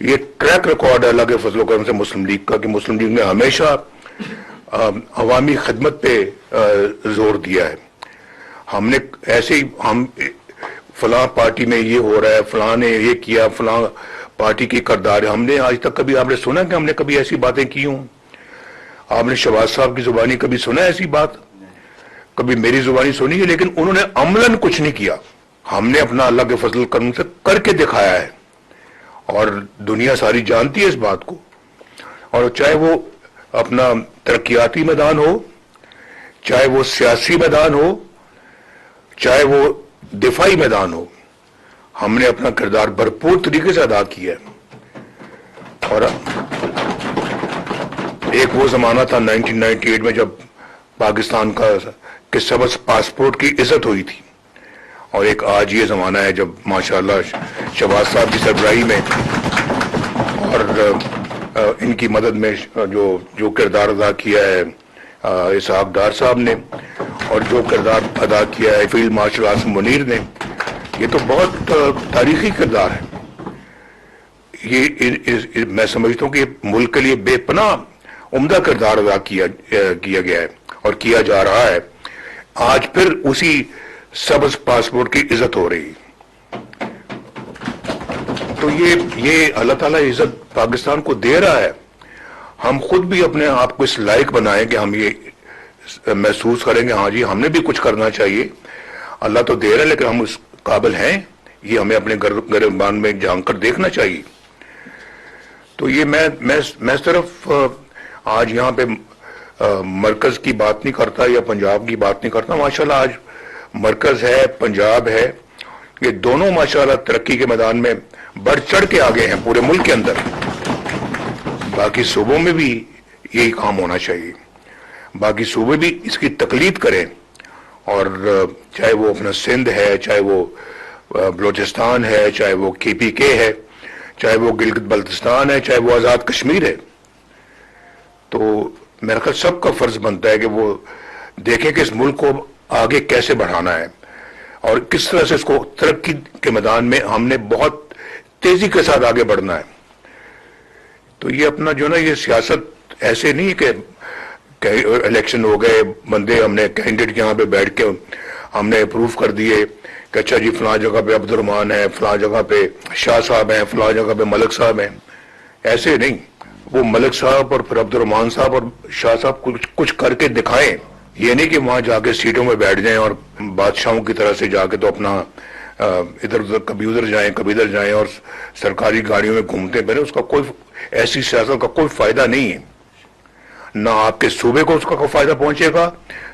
یہ track record ہے اللہ کے فضل و کرم سے مسلم لیگ کا کہ مسلم لیگ نے ہمیشہ عوامی خدمت پہ زور دیا ہے. ہم نے ایسے ہی ہم فلاں پارٹی میں یہ ہو رہا ہے، فلاں نے یہ کیا، فلاں پارٹی کی کردار ہے، ہم نے آج تک کبھی آپ نے سنا کہ ہم نے کبھی ایسی باتیں کی ہوں؟ آپ نے شہباز صاحب کی زبانی کبھی سنا ایسی بات؟ کبھی میری زبانی سنی ہے؟ لیکن انہوں نے عملاً کچھ نہیں کیا. ہم نے اپنا اللہ کے فضل کرم سے کر کے دکھایا ہے اور دنیا ساری جانتی ہے اس بات کو. اور چاہے وہ اپنا ترقیاتی میدان ہو، چاہے وہ سیاسی میدان ہو، چاہے وہ دفاعی میدان ہو، ہم نے اپنا کردار بھرپور طریقے سے ادا کیا ہے. اور ایک وہ زمانہ تھا 1998 میں جب پاکستان کا کہ سبز پاسپورٹ کی عزت ہوئی تھی، اور ایک آج یہ زمانہ ہے جب ماشاءاللہ شہباز صاحب کی سربراہی میں اور ان کی مدد میں جو کردار ادا کیا ہے اسحاق ڈار صاحب نے، اور جو کردار ادا کیا ہے فیلڈ مارشل عاصم منیر نے، یہ تو بہت تاریخی کردار ہے. یہ میں سمجھتا ہوں کہ ملک کے لیے بے پناہ عمدہ کردار ادا کیا گیا ہے اور کیا جا رہا ہے. آج پھر اسی سبز پاسپورٹ کی عزت ہو رہی. تو یہ اللہ تعالیٰ عزت پاکستان کو دے رہا ہے. ہم خود بھی اپنے آپ کو اس لائق بنائیں کہ ہم یہ محسوس کریں کہ ہاں جی ہم نے بھی کچھ کرنا چاہیے. اللہ تو دے رہا ہے لیکن ہم اس قابل ہیں، یہ ہمیں اپنے گریبان میں جھانک کر دیکھنا چاہیے. تو یہ میں صرف آج یہاں پہ مرکز کی بات نہیں کرتا یا پنجاب کی بات نہیں کرتا. ماشاءاللہ آج مرکز ہے، پنجاب ہے، یہ دونوں ماشاءاللہ ترقی کے میدان میں بڑھ چڑھ کے آگے ہیں پورے ملک کے اندر. باقی صوبوں میں بھی یہی کام ہونا چاہیے. باقی صوبے بھی اس کی تقلید کریں، اور چاہے وہ اپنا سندھ ہے، چاہے وہ بلوچستان ہے، چاہے وہ KPK ہے، چاہے وہ گلگت بلتستان ہے، چاہے وہ آزاد کشمیر ہے. تو میرا خیال سب کا فرض بنتا ہے کہ وہ دیکھیں کہ اس ملک کو آگے کیسے بڑھانا ہے اور کس طرح سے اس کو ترقی کے میدان میں ہم نے بہت تیزی کے ساتھ آگے بڑھنا ہے. تو یہ اپنا جو نا یہ سیاست ایسے نہیں کہ الیکشن ہو گئے، بندے ہم نے کینڈیڈیٹ یہاں پہ بیٹھ کے ہم نے اپروو کر دیے کہ اچھا جی فلاں جگہ پہ عبد الرحمان ہے، فلاں جگہ پہ شاہ صاحب ہیں، فلاں جگہ پہ ملک صاحب ہیں. ایسے نہیں. وہ ملک صاحب اور پھر عبد الرحمان صاحب اور شاہ صاحب کچھ کر کے دکھائیں. یہ نہیں کہ وہاں جا کے سیٹوں میں بیٹھ جائیں اور بادشاہوں کی طرح سے جا کے تو اپنا ادھر ادھر کبھی ادھر جائیں کبھی ادھر جائیں اور سرکاری گاڑیوں میں گھومتے پھریں. اس کا کوئی ایسی سیاست کا کوئی فائدہ نہیں ہے. نہ آپ کے صوبے کو اس کا کوئی فائدہ پہنچے گا،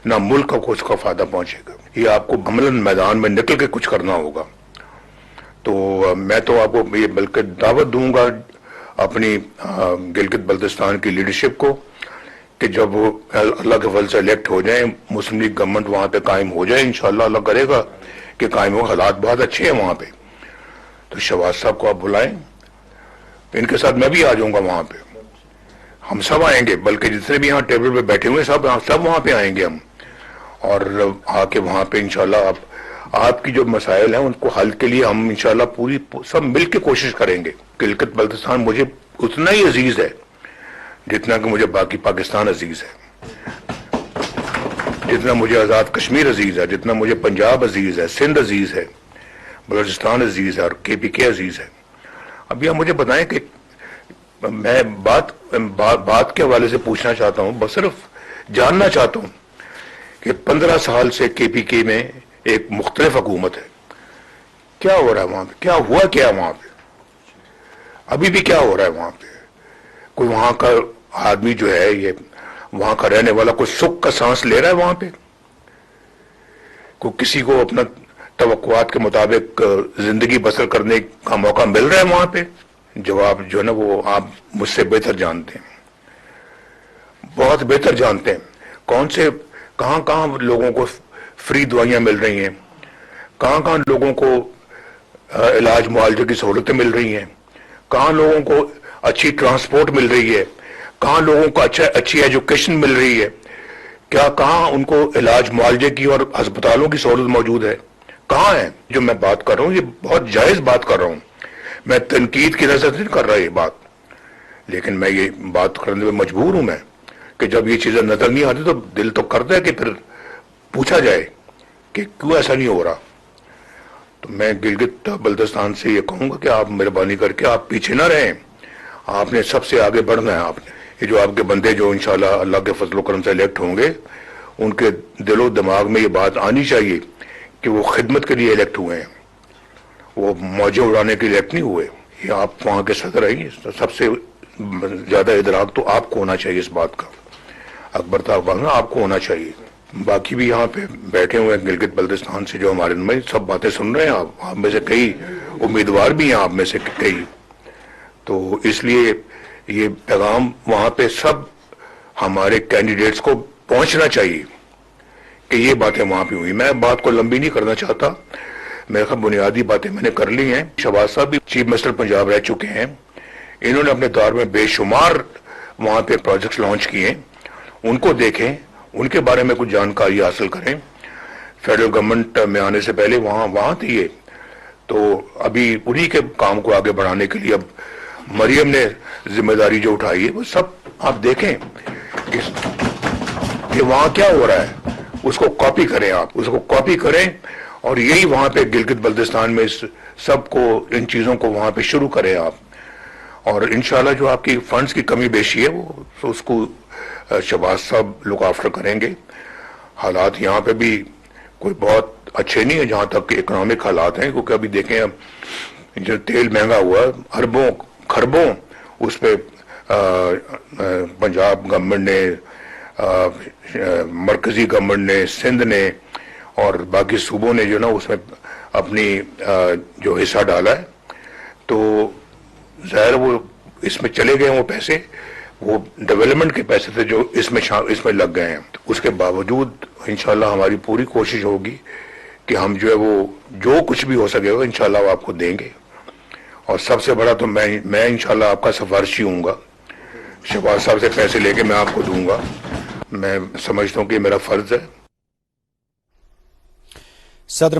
نہ ملک کو اس کا فائدہ پہنچے گا. یہ آپ کو عملاً میدان میں نکل کے کچھ کرنا ہوگا. تو میں تو آپ کو یہ بلکہ دعوت دوں گا اپنی گلگت بلتستان کی لیڈرشپ کو کہ جب وہ اللہ کے فضل سے الیکٹ ہو جائیں، مسلم لیگ گورنمنٹ وہاں پہ قائم ہو جائے، انشاءاللہ اللہ کرے گا کہ قائم ہو. حالات بہت اچھے ہیں وہاں پہ. تو شہباز صاحب کو آپ بلائیں، ان کے ساتھ میں بھی آ جاؤں گا وہاں پہ. ہم سب آئیں گے، بلکہ جتنے بھی یہاں ٹیبل پہ بیٹھے ہوئے سب وہاں پہ آئیں گے ہم، اور آ کے وہاں پہ انشاءاللہ آپ کی جو مسائل ہیں ان کو حل کے لیے ہم انشاءاللہ پوری سب مل کے کوشش کریں گے. گلگت بلتستان مجھے اتنا ہی عزیز ہے جتنا کہ مجھے باقی پاکستان عزیز ہے، جتنا مجھے آزاد کشمیر عزیز ہے، جتنا مجھے پنجاب عزیز ہے، سندھ عزیز ہے، بلوچستان عزیز ہے اور KPK عزیز ہے. اب یہ مجھے بتائیں کہ میں بات کے حوالے سے پوچھنا چاہتا ہوں، بس صرف جاننا چاہتا ہوں کہ 15 سال سے KPK میں ایک مختلف حکومت ہے. کیا ہو رہا ہے وہاں پہ؟ کیا ہوا کیا وہاں پہ؟ ابھی بھی کیا ہو رہا ہے وہاں پہ؟ کوئی وہاں کا آدمی جو ہے یہ وہاں کا رہنے والا کوئی سکھ کا سانس لے رہا ہے وہاں پہ؟ کوئی کسی کو اپنا توقعات کے مطابق زندگی بسر کرنے کا موقع مل رہا ہے وہاں پہ؟ جواب جو ہے نا وہ آپ مجھ سے بہتر جانتے ہیں، بہت بہتر جانتے ہیں. کہاں لوگوں کو فری دوائیاں مل رہی ہیں، کہاں لوگوں کو علاج معالجے کی سہولتیں مل رہی ہیں، کہاں لوگوں کو اچھی ٹرانسپورٹ مل رہی ہے، کہاں لوگوں کو اچھی ایجوکیشن مل رہی ہے، کہاں ان کو علاج معالجے کی اور ہسپتالوں کی سہولت موجود ہے؟ کہاں ہے؟ جو میں بات کر رہا ہوں یہ بہت جائز بات کر رہا ہوں. میں تنقید کی نظر نہیں کر رہا یہ بات، لیکن میں یہ بات کرنے میں مجبور ہوں میں کہ جب یہ چیزیں نظر نہیں آتی تو دل تو کرتا ہے کہ پھر پوچھا جائے کہ کیوں ایسا نہیں ہو رہا. تو میں گلگت بلتستان سے یہ کہوں گا کہ آپ مہربانی کر کے آپ پیچھے نہ رہیں، آپ نے سب سے آگے بڑھنا ہے. آپ نے یہ جو آپ کے بندے جو انشاءاللہ اللہ کے فضل و کرم سے الیکٹ ہوں گے، ان کے دل و دماغ میں یہ بات آنی چاہیے کہ وہ خدمت کے لیے الیکٹ ہوئے ہیں، وہ موجیں اڑانے کے لیے الیکٹ نہیں ہوئے. یہ آپ وہاں کے صدر ہیں، سب سے زیادہ ادراک تو آپ کو ہونا چاہیے اس بات کا، اکبر طاق آپ کو ہونا چاہیے. باقی بھی یہاں پہ بیٹھے ہوئے ہیں گلگت بلتستان سے جو ہمارے میں سب باتیں سن رہے ہیں، آپ میں سے کئی امیدوار بھی ہیں، آپ میں سے کئی. تو اس لیے یہ پیغام وہاں پہ سب ہمارے کینڈیڈیٹس کو پہنچنا چاہیے کہ یہ باتیں وہاں پہ ہوئی. میں بات کو لمبی نہیں کرنا چاہتا، میرے خیال بنیادی باتیں میں نے کر لی ہیں. شہباز صاحب بھی چیف منسٹر پنجاب رہ چکے ہیں، انہوں نے اپنے دور میں بے شمار وہاں پہ پروجیکٹس لانچ کیے، ان کو دیکھیں، ان کے بارے میں کچھ جانکاری حاصل کریں. فیڈرل گورنمنٹ میں آنے سے پہلے وہاں تھی یہ، تو ابھی انہی کے کام کو آگے بڑھانے کے لیے اب مریم نے ذمہ داری جو اٹھائی ہے، وہ سب آپ دیکھیں کہ وہاں کیا ہو رہا ہے، اس کو کاپی کریں، آپ اس کو کاپی کریں اور یہی وہاں پہ گلگت بلتستان میں سب کو ان چیزوں کو وہاں پہ شروع کریں آپ. اور انشاءاللہ جو آپ کی فنڈز کی کمی بیشی ہے وہ اس کو شہباز صاحب لک آفٹر کریں گے. حالات یہاں پہ بھی کوئی بہت اچھے نہیں ہیں جہاں تک کہ اکنامک حالات ہیں، کیونکہ ابھی دیکھیں اب جو تیل مہنگا ہوا ہے، اربوں خربوں اس پہ پنجاب گورنمنٹ نے، مرکزی گورنمنٹ نے، سندھ نے اور باقی صوبوں نے جو نا اس میں اپنی جو حصہ ڈالا ہے. تو ظاہر وہ اس میں چلے گئے، وہ پیسے وہ ڈیولپمنٹ کے پیسے تھے جو اس میں لگ گئے ہیں. اس کے باوجود انشاءاللہ ہماری پوری کوشش ہوگی کہ ہم جو ہے وہ جو کچھ بھی ہو سکے گا انشاءاللہ وہ آپ کو دیں گے. اور سب سے بڑا تو میں انشاءاللہ آپ کا سفارشی ہوں گا، شہباز صاحب سے پیسے لے کے میں آپ کو دوں گا. میں سمجھتا ہوں کہ میرا فرض ہے. صدر